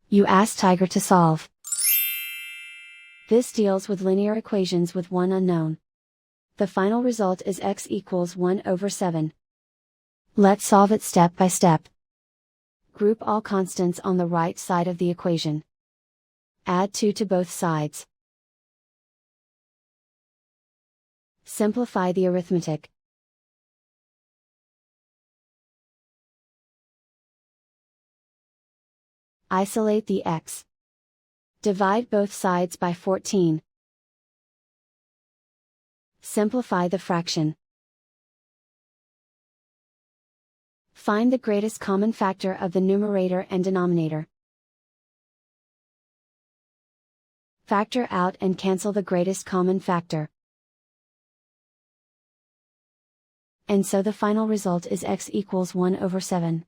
You ask Tiger to solve. This deals with linear equations with one unknown. The final result is x equals 1/7. Let's solve it step by step. Group all constants on the right side of the equation. Add 2 to both sides. Simplify the arithmetic. Isolate the x. Divide both sides by 14. Simplify the fraction. Find the greatest common factor of the numerator and denominator. Factor out and cancel the greatest common factor. And so the final result is x equals 1/7.